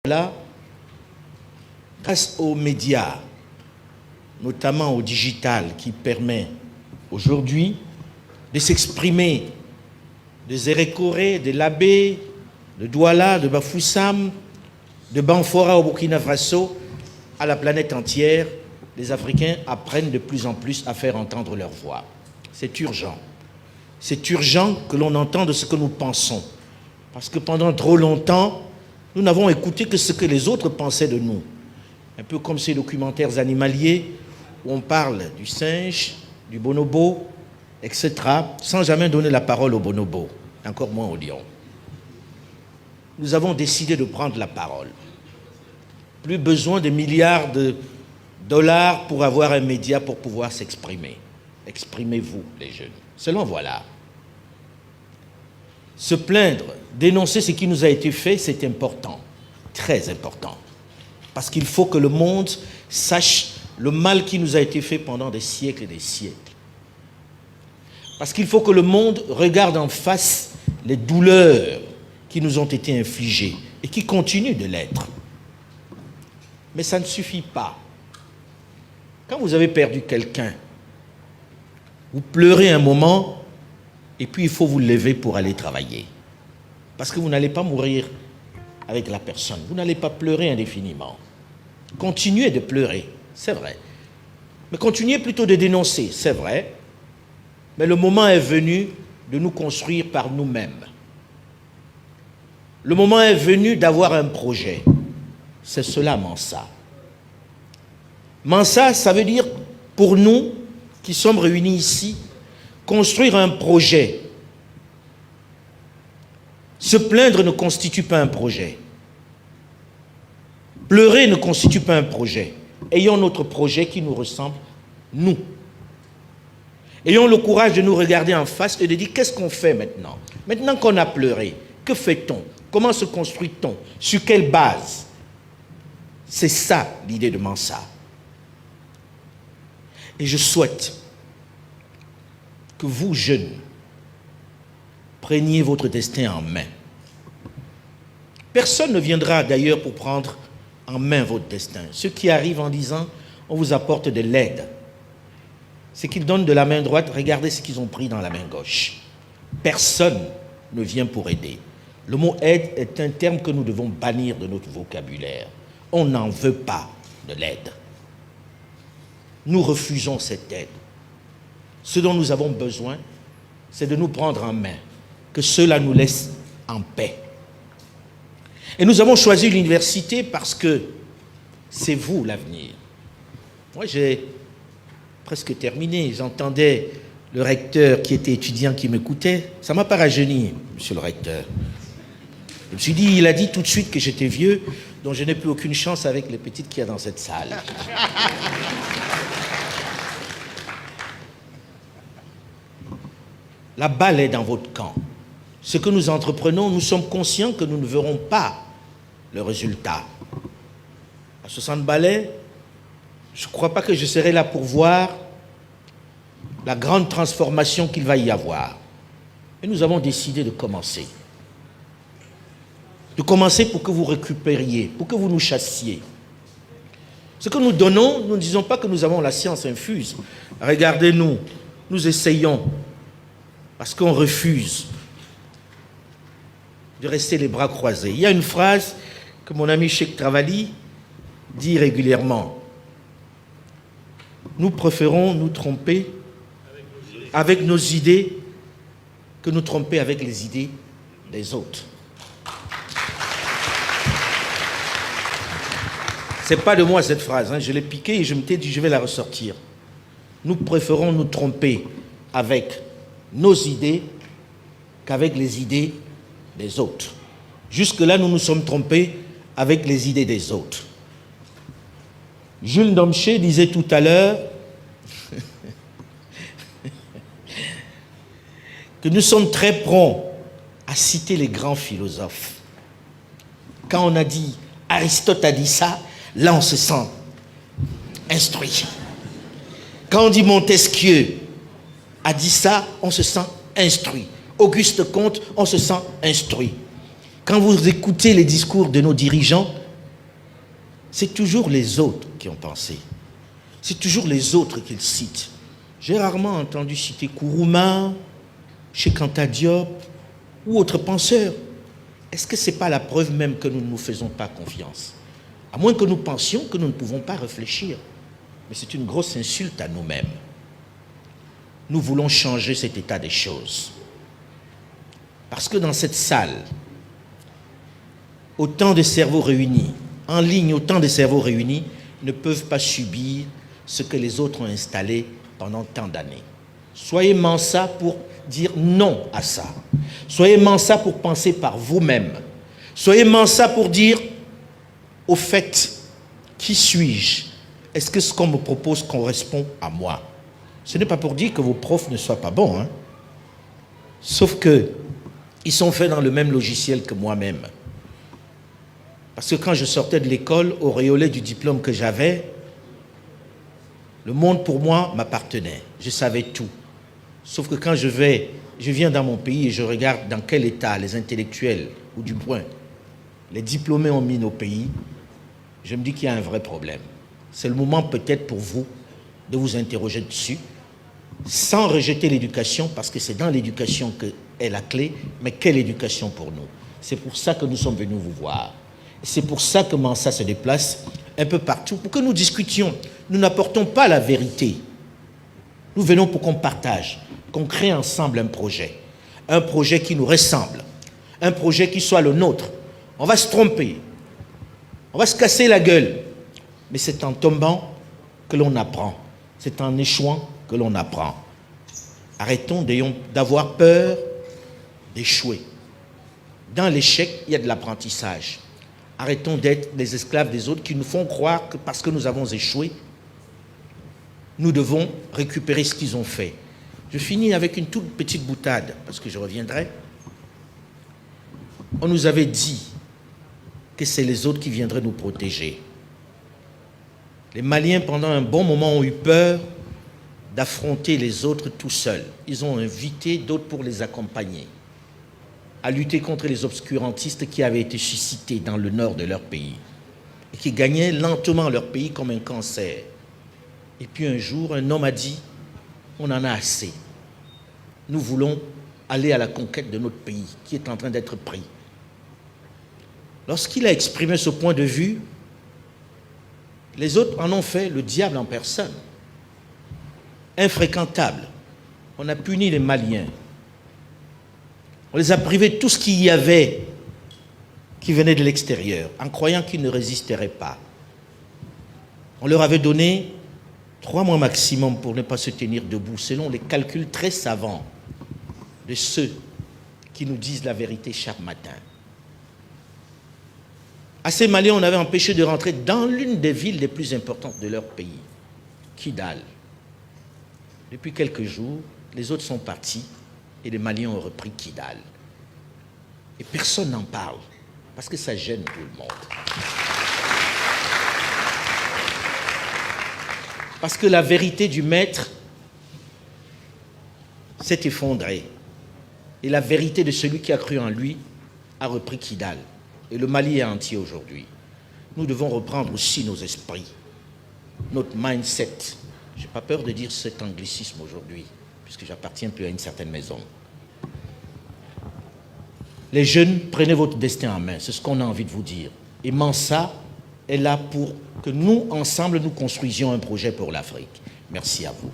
Là, grâce aux médias, notamment au digital, qui permet aujourd'hui de s'exprimer de Zérékoré, de Labé, de Douala, de Bafoussam, de Banfora au Burkina Faso, à la planète entière, les Africains apprennent de plus en plus à faire entendre leur voix. C'est urgent. C'est urgent que l'on entende ce que nous pensons. Parce que pendant trop longtemps, nous n'avons écouté que ce que les autres pensaient de nous. Un peu comme ces documentaires animaliers où on parle du singe, du bonobo, etc., sans jamais donner la parole au bonobo, encore moins au lion. Nous avons décidé de prendre la parole. Plus besoin de milliards de dollars pour avoir un média pour pouvoir s'exprimer. Exprimez-vous, les jeunes. Seulement voilà. Se plaindre, dénoncer ce qui nous a été fait, c'est important, très important. Parce qu'il faut que le monde sache le mal qui nous a été fait pendant des siècles et des siècles. Parce qu'il faut que le monde regarde en face les douleurs qui nous ont été infligées et qui continuent de l'être. Mais ça ne suffit pas. Quand vous avez perdu quelqu'un, vous pleurez un moment et puis il faut vous lever pour aller travailler. Parce que vous n'allez pas mourir avec la personne. Vous n'allez pas pleurer indéfiniment. Continuez de pleurer, c'est vrai. Mais continuez plutôt de dénoncer, c'est vrai. Mais le moment est venu de nous construire par nous-mêmes. Le moment est venu d'avoir un projet. C'est cela, Mansa. Mansa, ça veut dire, pour nous qui sommes réunis ici, construire un projet. Se plaindre ne constitue pas un projet. Pleurer ne constitue pas un projet. Ayons notre projet qui nous ressemble, nous. Ayons le courage de nous regarder en face et de dire qu'est-ce qu'on fait maintenant? Maintenant qu'on a pleuré, que fait-on? Comment se construit-on? Sur quelle base? C'est ça l'idée de Mansa. Et je souhaite que vous, jeunes, preniez votre destin en main. Personne ne viendra d'ailleurs pour prendre en main votre destin. Ceux qui arrivent en disant on vous apporte de l'aide, c'est qu'ils donnent de la main droite, regardez ce qu'ils ont pris dans la main gauche. Personne ne vient pour aider. Le mot aide est un terme que nous devons bannir de notre vocabulaire. On n'en veut pas de l'aide. Nous refusons cette aide. Ce dont nous avons besoin, c'est de nous prendre en main, que cela nous laisse en paix. Et nous avons choisi l'université parce que c'est vous l'avenir. Moi, j'ai presque terminé. J'entendais le recteur qui était étudiant qui m'écoutait. Ça ne m'a pas rajeuni, monsieur le recteur. Je me suis dit, il a dit tout de suite que j'étais vieux, donc je n'ai plus aucune chance avec les petites qu'il y a dans cette salle. La balle est dans votre camp. Ce que nous entreprenons, nous sommes conscients que nous ne verrons pas le résultat. À 60 balais, je ne crois pas que je serai là pour voir la grande transformation qu'il va y avoir. Et nous avons décidé de commencer. De commencer pour que vous récupériez, pour que vous nous chassiez. Ce que nous donnons, nous ne disons pas que nous avons la science infuse. Regardez-nous, nous essayons. Parce qu'on refuse de rester les bras croisés. Il y a une phrase que mon ami Cheikh Travali dit régulièrement. Nous préférons nous tromper avec nos idées que nous tromper avec les idées des autres. Ce n'est pas de moi cette phrase, hein. Je l'ai piquée et je m'étais dit je vais la ressortir. Nous préférons nous tromper avec nos idées qu'avec les idées des autres. Jusque-là, nous nous sommes trompés avec les idées des autres. Jules Domché disait tout à l'heure que nous sommes très prompts à citer les grands philosophes. Quand on a dit Aristote a dit ça, là on se sent instruit. Quand on dit Montesquieu a dit ça, on se sent instruit. Auguste Comte, on se sent instruit. Quand vous écoutez les discours de nos dirigeants, c'est toujours les autres qui ont pensé. C'est toujours les autres qu'ils citent. J'ai rarement entendu citer Kourouma, Cheikh Anta Diop ou autres penseurs. Est-ce que ce n'est pas la preuve même que nous ne nous faisons pas confiance? À moins que nous pensions que nous ne pouvons pas réfléchir. Mais c'est une grosse insulte à nous-mêmes. Nous voulons changer cet état des choses. Parce que dans cette salle, autant de cerveaux réunis, en ligne, autant de cerveaux réunis ne peuvent pas subir ce que les autres ont installé pendant tant d'années. Soyez mansa pour dire non à ça. Soyez mansa pour penser par vous-même. Soyez mansa pour dire, au fait, qui suis-je? Est-ce que ce qu'on me propose correspond à moi? Ce n'est pas pour dire que vos profs ne soient pas bons, hein? Sauf qu'ils sont faits dans le même logiciel que moi-même. Parce que quand je sortais de l'école, auréolé du diplôme que j'avais, le monde pour moi m'appartenait. Je savais tout. Sauf que quand je viens dans mon pays et je regarde dans quel état les intellectuels, ou du moins les diplômés ont mis nos pays, je me dis qu'il y a un vrai problème. C'est le moment peut-être pour vous de vous interroger dessus, sans rejeter l'éducation, parce que c'est dans l'éducation qu'est la clé, mais quelle éducation pour nous? C'est pour ça que nous sommes venus vous voir. C'est pour ça que Mansa se déplace un peu partout, pour que nous discutions. Nous n'apportons pas la vérité. Nous venons pour qu'on partage, qu'on crée ensemble un projet qui nous ressemble, un projet qui soit le nôtre. On va se tromper, on va se casser la gueule, mais c'est en tombant que l'on apprend, c'est en échouant que l'on apprend. Arrêtons d'avoir peur d'échouer. Dans l'échec, il y a de l'apprentissage. Arrêtons d'être les esclaves des autres qui nous font croire que parce que nous avons échoué, nous devons récupérer ce qu'ils ont fait. Je finis avec une toute petite boutade, parce que je reviendrai. On nous avait dit que c'est les autres qui viendraient nous protéger. Les Maliens, pendant un bon moment, ont eu peur d'affronter les autres tout seuls. Ils ont invité d'autres pour les accompagner, à lutter contre les obscurantistes qui avaient été suscités dans le nord de leur pays et qui gagnaient lentement leur pays comme un cancer. Et puis un jour, un homme a dit, on en a assez. Nous voulons aller à la conquête de notre pays qui est en train d'être pris. Lorsqu'il a exprimé ce point de vue, les autres en ont fait le diable en personne. Infréquentable. On a puni les Maliens. On les a privés de tout ce qu'il y avait qui venait de l'extérieur, en croyant qu'ils ne résisteraient pas. On leur avait donné 3 mois maximum pour ne pas se tenir debout, selon les calculs très savants de ceux qui nous disent la vérité chaque matin. À ces Maliens, on avait empêché de rentrer dans l'une des villes les plus importantes de leur pays, Kidal. Depuis quelques jours, les autres sont partis et les Maliens ont repris Kidal. Et personne n'en parle, parce que ça gêne tout le monde. Parce que la vérité du maître s'est effondrée. Et la vérité de celui qui a cru en lui a repris Kidal. Et le Mali est entier aujourd'hui. Nous devons reprendre aussi nos esprits, notre mindset. Je n'ai pas peur de dire cet anglicisme aujourd'hui, puisque j'appartiens plus à une certaine maison. Les jeunes, prenez votre destin en main, c'est ce qu'on a envie de vous dire. Et Mansa est là pour que nous, ensemble, nous construisions un projet pour l'Afrique. Merci à vous.